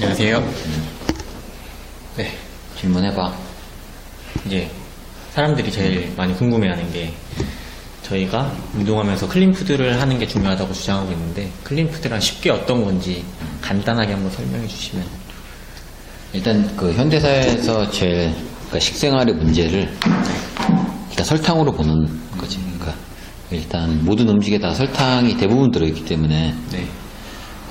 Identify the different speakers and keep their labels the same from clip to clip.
Speaker 1: 안녕하세요. 네,
Speaker 2: 질문해봐.
Speaker 1: 이제 사람들이 제일 많이 궁금해하는 게 저희가 운동하면서 클린푸드를 하는 게 중요하다고 주장하고 있는데 클린푸드란 쉽게 어떤 건지 간단하게 한번 설명해 주시면.
Speaker 2: 일단 그 현대사회에서 제일 그러니까 식생활의 문제를 일단 설탕으로 보는 거지. 그러니까 일단 모든 음식에 다 설탕이 대부분 들어있기 때문에.
Speaker 1: 네.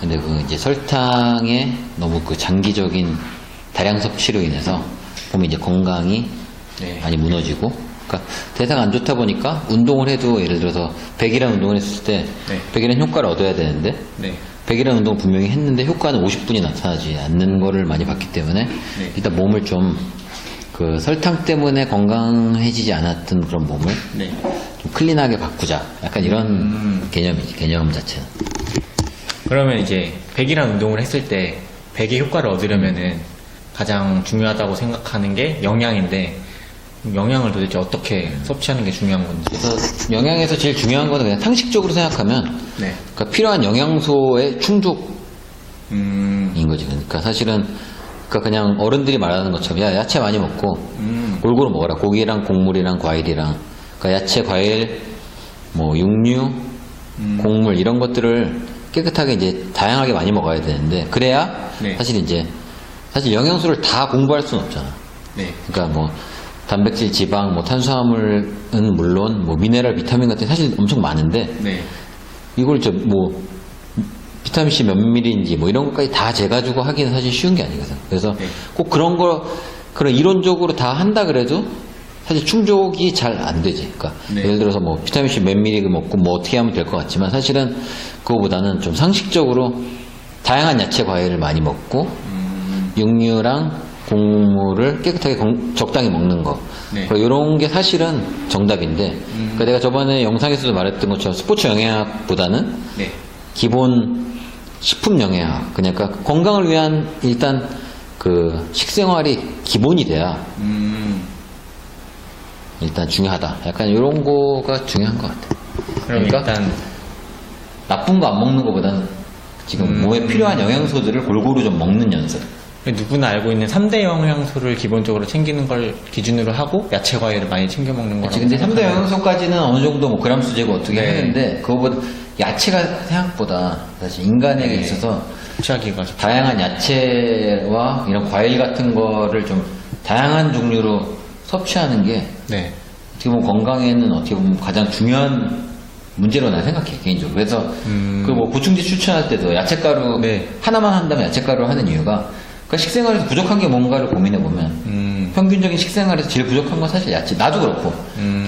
Speaker 2: 근데 그 이제 설탕의 너무 그 장기적인 다량 섭취로 인해서 보면 이제 건강이
Speaker 1: 네.
Speaker 2: 많이 무너지고, 그러니까 대사가 안 좋다 보니까 운동을 해도 예를 들어서 100이라는 운동을 했을 때
Speaker 1: 네.
Speaker 2: 100이라는 효과를 얻어야 되는데
Speaker 1: 네.
Speaker 2: 100이라는 운동을 분명히 했는데 효과는 50분이 나타나지 않는 거를 많이 봤기 때문에
Speaker 1: 네.
Speaker 2: 일단 몸을 좀 그 설탕 때문에 건강해지지 않았던 그런 몸을
Speaker 1: 네.
Speaker 2: 좀 클린하게 바꾸자. 약간 이런 개념이지, 개념 자체는.
Speaker 1: 그러면 이제 100이라는 운동을 했을 때 100의 효과를 얻으려면은 가장 중요하다고 생각하는 게 영양인데 영양을 도대체 어떻게 섭취하는 게 중요한 건지.
Speaker 2: 그래서 영양에서 제일 중요한 거는 그냥 상식적으로 생각하면
Speaker 1: 네.
Speaker 2: 그러니까 필요한 영양소의 충족인
Speaker 1: 음.
Speaker 2: 거지. 그러니까 사실은 그러니까 그냥 어른들이 말하는 것처럼 야, 야채 많이 먹고 골고루 먹어라. 고기랑 곡물이랑 과일이랑. 그러니까 야채, 과일, 뭐 육류, 곡물 이런 것들을 깨끗하게 이제 다양하게 많이 먹어야 되는데 그래야
Speaker 1: 네.
Speaker 2: 사실 영양소를 다 공부할 수는 없잖아.
Speaker 1: 네.
Speaker 2: 그러니까 뭐 단백질, 지방, 뭐 탄수화물은 물론 뭐 미네랄, 비타민 같은 게 사실 엄청 많은데
Speaker 1: 네.
Speaker 2: 이걸 뭐 비타민C 몇 밀리인지 뭐 이런 것까지 다 재가지고 하기는 사실 쉬운 게 아니거든. 그래서
Speaker 1: 네.
Speaker 2: 꼭 그런 이론적으로 다 한다 그래도 사실 충족이 잘 안 되지. 그러니까
Speaker 1: 네.
Speaker 2: 예를 들어서 뭐 비타민C 몇 밀리 먹고 뭐 어떻게 하면 될 것 같지만 사실은 그거보다는 좀 상식적으로 다양한 야채, 과일을 많이 먹고 육류랑 곡물을 깨끗하게 적당히 먹는 거.
Speaker 1: 네.
Speaker 2: 이런 게 사실은 정답인데 그러니까 내가 저번에 영상에서도 말했던 것처럼 스포츠 영양학보다는
Speaker 1: 네.
Speaker 2: 기본 식품 영양학, 그러니까 건강을 위한 일단 그 식생활이 기본이 돼야 일단 중요하다. 약간 이런 거가 중요한 것 같아.
Speaker 1: 그럼
Speaker 2: 그러니까
Speaker 1: 일단
Speaker 2: 나쁜 거 안 먹는 것보다는 지금 몸에 필요한 영양소들을 골고루 좀 먹는 연습.
Speaker 1: 누구나 알고 있는 3대 영양소를 기본적으로 챙기는 걸 기준으로 하고 야채 과일을 많이 챙겨 먹는 거라고.
Speaker 2: 그치, 근데 3대 영양소까지는 어느 정도 뭐 그램 수제고 어떻게
Speaker 1: 네.
Speaker 2: 하는데 그거보다 야채가 생각보다 사실 인간에게
Speaker 1: 네.
Speaker 2: 있어서
Speaker 1: 섭취하기가 쉽-
Speaker 2: 다양한 야채와 이런 과일 같은 거를 좀 다양한 종류로 섭취하는 게
Speaker 1: 네.
Speaker 2: 어떻게 보면 건강에는 어떻게 보면 가장 중요한 문제로 난 생각해 개인적으로. 그래서 그 뭐 보충제 추천할 때도 야채가루
Speaker 1: 네.
Speaker 2: 하나만 한다면 야채가루 하는 이유가 그러니까 식생활에서 부족한 게 뭔가를 고민해 보면 평균적인 식생활에서 제일 부족한 건 사실 야채. 나도 그렇고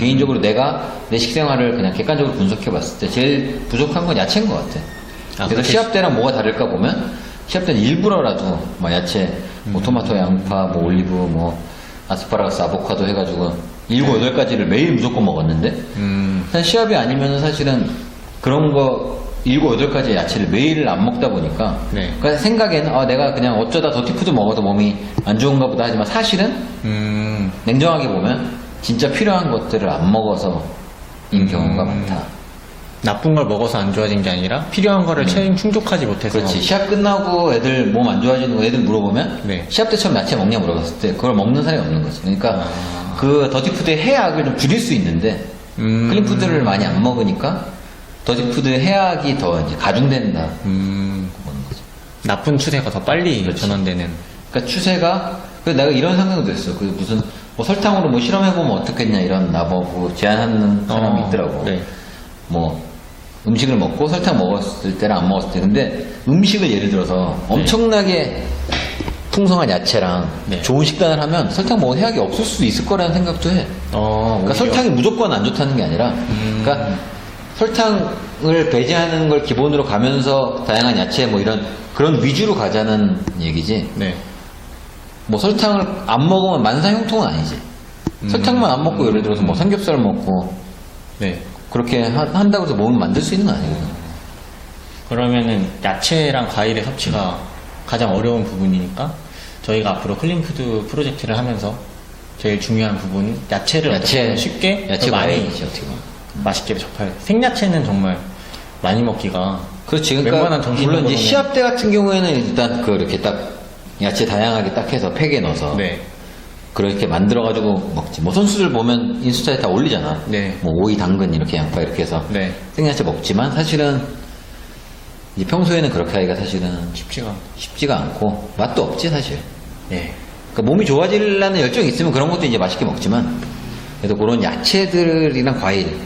Speaker 2: 개인적으로 내가 내 식생활을 그냥 객관적으로 분석해 봤을 때 제일 부족한 건 야채인 것 같아. 그래서
Speaker 1: 그렇게-
Speaker 2: 시합 때랑 뭐가 다를까 보면 시합 때는 일부러라도 뭐 야채, 뭐 토마토, 양파, 뭐 올리브, 뭐 아스파라거스, 아보카도 해가지고 7, 8가지를 매일 무조건 먹었는데 사실 시합이 아니면 사실은 그런 거 7, 8가지 야채를 매일 안 먹다 보니까
Speaker 1: 네.
Speaker 2: 그러니까 생각에는 내가 그냥 어쩌다 더티푸드 먹어도 몸이 안 좋은가 보다 하지만 사실은 냉정하게 보면 진짜 필요한 것들을 안 먹어서인 경우가 많다.
Speaker 1: 나쁜 걸 먹어서 안 좋아진 게 아니라 필요한 거를 충족하지 못해서.
Speaker 2: 그렇지. 시합 끝나고 애들 몸 안 좋아지는 거 애들 물어보면
Speaker 1: 네.
Speaker 2: 시합 때처럼 야채 먹냐 물어봤을 때 그걸 먹는 사람이 없는 거지. 그러니까 그 더티푸드의 해악을 좀 줄일 수 있는데 클린푸드를 많이 안 먹으니까 더티푸드의 해악이 더 이제 가중된다. 보는 거죠.
Speaker 1: 나쁜 추세가 더 빨리
Speaker 2: 그렇지.
Speaker 1: 전환되는.
Speaker 2: 그러니까 추세가 그래서 내가 이런 생각도 했어. 그 무슨 뭐 설탕으로 뭐 실험해보면 어떻겠냐 이런 나보고 제안하는 사람이 있더라고.
Speaker 1: 네.
Speaker 2: 뭐 음식을 먹고 설탕 먹었을 때랑 안 먹었을 때 근데 음식을 예를 들어서 엄청나게 풍성한 야채랑
Speaker 1: 네.
Speaker 2: 좋은 식단을 하면 설탕 먹은 해악이 없을 수도 있을 거라는 생각도 해. 그러니까
Speaker 1: 오히려.
Speaker 2: 설탕이 무조건 안 좋다는 게 아니라 그러니까 설탕을 배제하는 걸 기본으로 가면서 다양한 야채 뭐 이런 그런 위주로 가자는 얘기지.
Speaker 1: 네.
Speaker 2: 뭐 설탕을 안 먹으면 만사형통은 아니지. 설탕만 안 먹고 예를 들어서 뭐 삼겹살 먹고
Speaker 1: 네.
Speaker 2: 그렇게 한다고 해서 몸을 만들 수 있는 건 아니거든.
Speaker 1: 그러면은 야채랑 과일의 섭취가 가장 어려운 부분이니까 저희가 앞으로 클린푸드 프로젝트를 하면서 제일 중요한 부분은 야채를 어떻게 쉽게
Speaker 2: 야채
Speaker 1: 더 많이
Speaker 2: 과일이지 어떻게 보면.
Speaker 1: 맛있게 접할. 생야채는 정말 많이 먹기가
Speaker 2: 그렇지.
Speaker 1: 웬만한
Speaker 2: 그러니까
Speaker 1: 정신
Speaker 2: 물론 이제
Speaker 1: 먹으면-
Speaker 2: 시합 때 같은 경우에는 일단 그 이렇게 딱 야채 다양하게 딱 해서 팩에 넣어서
Speaker 1: 네.
Speaker 2: 그렇게 만들어가지고 먹지. 뭐 선수들 보면 인스타에 다 올리잖아.
Speaker 1: 네.
Speaker 2: 뭐 오이, 당근 이렇게 양파 이렇게 해서
Speaker 1: 네.
Speaker 2: 생야채 먹지만 사실은 이제 평소에는 그렇게 하기가 사실은
Speaker 1: 쉽지가 않고.
Speaker 2: 쉽지가 않고 맛도 없지 사실.
Speaker 1: 네.
Speaker 2: 그러니까 몸이 좋아지려는 열정이 있으면 그런 것도 이제 맛있게 먹지만 그래도 그런 야채들이랑 과일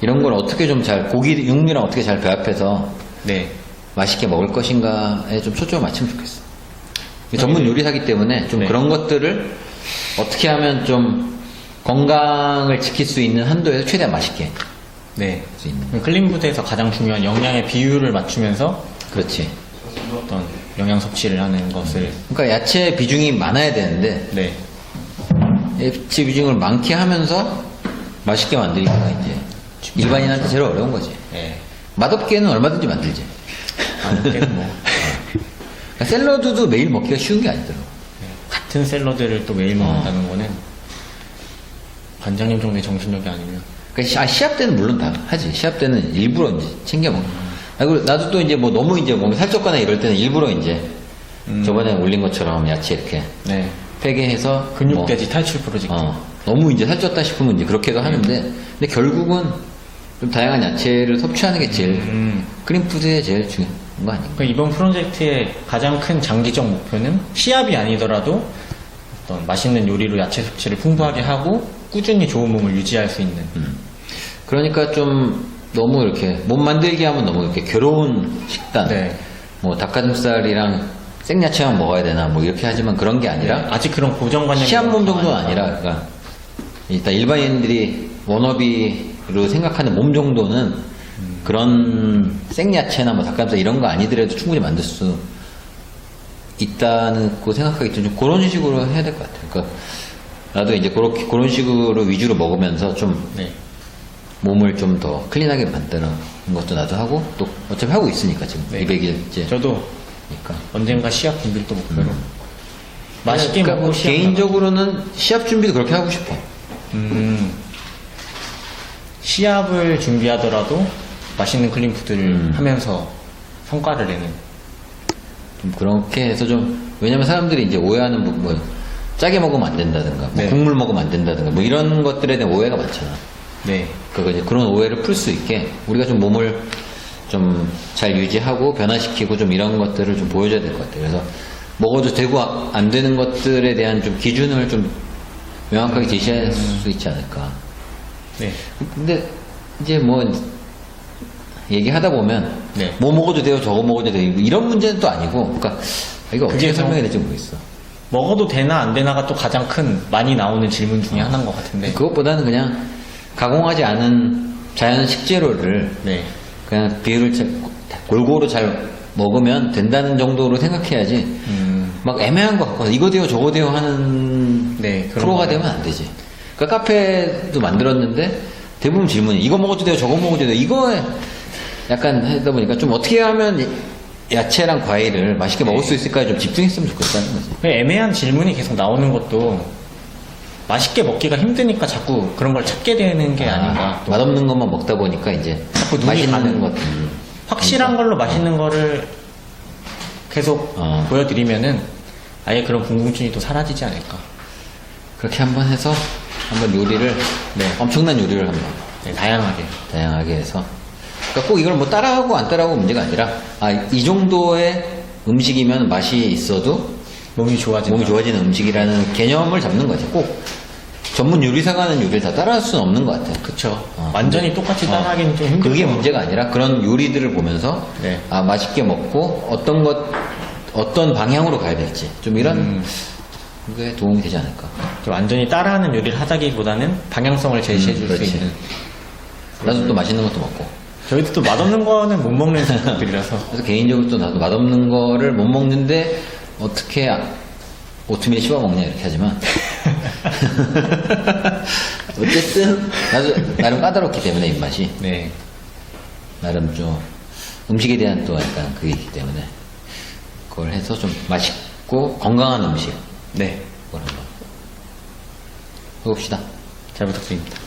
Speaker 2: 이런 걸 어떻게 좀 잘 고기, 육류랑 어떻게 잘 배합해서
Speaker 1: 네.
Speaker 2: 맛있게 먹을 것인가에 좀 초점을 맞추면 좋겠어. 전문 요리사기 때문에 좀
Speaker 1: 네.
Speaker 2: 그런 것들을 어떻게 하면 좀 건강을 지킬 수 있는 한도에서 최대한 맛있게 할
Speaker 1: 네.
Speaker 2: 수 있는.
Speaker 1: 클린푸드에서 가장 중요한 영양의 비율을 맞추면서
Speaker 2: 그렇지.
Speaker 1: 어떤 영양 섭취를 하는 것을.
Speaker 2: 그러니까 야채 비중이 많아야 되는데
Speaker 1: 네.
Speaker 2: 야채 비중을 많게 하면서 맛있게 만들기가 이제 일반인한테 제일 어려운 거지.
Speaker 1: 네.
Speaker 2: 맛없게는 얼마든지 만들지.
Speaker 1: 아무튼 뭐
Speaker 2: 그러니까 샐러드도 매일 먹기가 쉬운 게 아니더라고.
Speaker 1: 같은 샐러드를 또 매일 먹는다는 거는 관장님 정도의 정신력이 아니면.
Speaker 2: 그러니까 시합 때는 물론 다 하지. 시합 때는 일부러 이제 챙겨 먹어. 그리고 나도 또 이제 뭐 너무 이제 몸이 살쪘거나 이럴 때는 일부러 이제 저번에 올린 것처럼 야채 이렇게
Speaker 1: 네.
Speaker 2: 팩에 해서
Speaker 1: 근육돼지 탈출 프로젝트.
Speaker 2: 너무 이제 살쪘다 싶으면 이제 그렇게도 하는데 근데 결국은 좀 다양한 야채를 섭취하는 게 제일 클린푸드에 제일 중요한 거 아닌가.
Speaker 1: 그러니까 이번 프로젝트의 가장 큰 장기적 목표는 시합이 아니더라도 어떤 맛있는 요리로 야채 섭취를 풍부하게 하고 꾸준히 좋은 몸을 유지할 수 있는.
Speaker 2: 그러니까 좀 너무 이렇게 몸 만들기 하면 너무 이렇게 괴로운 식단.
Speaker 1: 네.
Speaker 2: 뭐 닭가슴살이랑 생야채만 먹어야 되나 뭐 이렇게 하지만 그런 게 아니라
Speaker 1: 아직 그런 고정관념이
Speaker 2: 시합 몸 정도는 아니라 그러니까 일단 일반인들이 워너비로 생각하는 몸 정도는 그런 생야채나 뭐 닭가슴살 이런 거 아니더라도 충분히 만들 수 있다는 거 생각하기 좀 그런 식으로 해야 될 것 같아요. 그러니까 나도 이제 그런 식으로 위주로 먹으면서 좀
Speaker 1: 네.
Speaker 2: 몸을 좀 더 클린하게 만드는 것도 나도 하고 또 어차피 하고 있으니까 지금
Speaker 1: 네.
Speaker 2: 200일째.
Speaker 1: 저도
Speaker 2: 그러니까.
Speaker 1: 언젠가 시합 준비를 또 목표로 맛있게
Speaker 2: 그러니까
Speaker 1: 먹고
Speaker 2: 뭐
Speaker 1: 시합
Speaker 2: 개인적으로는 시합 준비도 그렇게 하고 싶어.
Speaker 1: 시합을 준비하더라도 맛있는 클린푸드를 하면서 성과를 내는.
Speaker 2: 좀 그렇게 해서 좀 왜냐면 사람들이 이제 오해하는 뭐 짜게 먹으면 안 된다든가 뭐
Speaker 1: 네.
Speaker 2: 국물 먹으면 안 된다든가 뭐 이런 것들에 대한 오해가 많잖아.
Speaker 1: 네.
Speaker 2: 그러니까 이제 그런 오해를 풀 수 있게 우리가 좀 몸을 좀 잘 유지하고 변화시키고 좀 이런 것들을 좀 보여줘야 될 것 같아요. 그래서 먹어도 되고 안 되는 것들에 대한 좀 기준을 좀 명확하게 제시할 수 있지 않을까.
Speaker 1: 네.
Speaker 2: 근데 이제 뭐 얘기하다 보면
Speaker 1: 네.
Speaker 2: 뭐 먹어도 돼요, 저거 먹어도 돼요 이런 문제는 또 아니고, 그러니까 이거 어떻게
Speaker 1: 그게
Speaker 2: 설명해야 될지 모르겠어.
Speaker 1: 먹어도 되나 안 되나가 또 가장 큰 많이 나오는 질문 중에 하나인 것 같은데.
Speaker 2: 그것보다는 그냥 가공하지 않은 자연 식재료를
Speaker 1: 네.
Speaker 2: 그냥 비율을 골고루 잘 먹으면 된다는 정도로 생각해야지. 막 애매한 거 갖고 이거 돼요, 저거 돼요 하는
Speaker 1: 네, 그런
Speaker 2: 프로가
Speaker 1: 거.
Speaker 2: 되면 안 되지. 그러니까 카페도 만들었는데 대부분 질문이 이거 먹어도 돼요, 저거 먹어도 돼요. 이거에 약간 하다 보니까 좀 어떻게 하면 야채랑 과일을 맛있게 먹을 수 있을까에 좀 집중했으면 좋겠다는 거지.
Speaker 1: 그 애매한 질문이 계속 나오는 것도 맛있게 먹기가 힘드니까 자꾸 그런 걸 찾게 되는 게 아닌가. 또
Speaker 2: 맛없는 것만 먹다 보니까 이제
Speaker 1: 자꾸 눈이
Speaker 2: 맛있는
Speaker 1: 가는
Speaker 2: 것들.
Speaker 1: 확실한 걸로 맛있는 거를 계속 보여드리면은 아예 그런 궁금증이 또 사라지지 않을까.
Speaker 2: 그렇게 한번 해서 한번 요리를
Speaker 1: 네.
Speaker 2: 엄청난 요리를 한번
Speaker 1: 네, 다양하게.
Speaker 2: 다양하게 해서 그러니까 꼭 이걸 뭐 따라하고 안 따라하고 문제가 아니라 이 정도의 음식이면 맛이 있어도
Speaker 1: 몸이 좋아진다.
Speaker 2: 몸이 좋아지는 음식이라는 개념을 잡는 거지. 꼭 전문 요리사가 하는 요리를 다 따라할 수는 없는 것 같아.
Speaker 1: 그쵸. 완전히 똑같이 따라하기는 좀 힘들죠.
Speaker 2: 그게 문제가 아니라 그런 요리들을 보면서
Speaker 1: 네.
Speaker 2: 맛있게 먹고 어떤 방향으로 가야 될지 좀 이런 그게 도움이 되지 않을까.
Speaker 1: 완전히 따라하는 요리를 하다기보다는 방향성을 제시해 줄 수
Speaker 2: 그렇지.
Speaker 1: 있는.
Speaker 2: 나도 또 맛있는 것도 먹고.
Speaker 1: 저희도 또 맛없는 거는 못 먹는 사람들이라서.
Speaker 2: 그래서 개인적으로 또 나도 맛없는 거를 못 먹는데 어떻게 오트밀 씹어 먹냐 이렇게 하지만 어쨌든 나도 나름 까다롭기 때문에 입맛이
Speaker 1: 네.
Speaker 2: 나름 좀 음식에 대한 또 약간 그게 있기 때문에 그걸 해서 좀 맛있고 건강한 음식
Speaker 1: 네.
Speaker 2: 그걸 한번 해봅시다.
Speaker 1: 잘 부탁드립니다.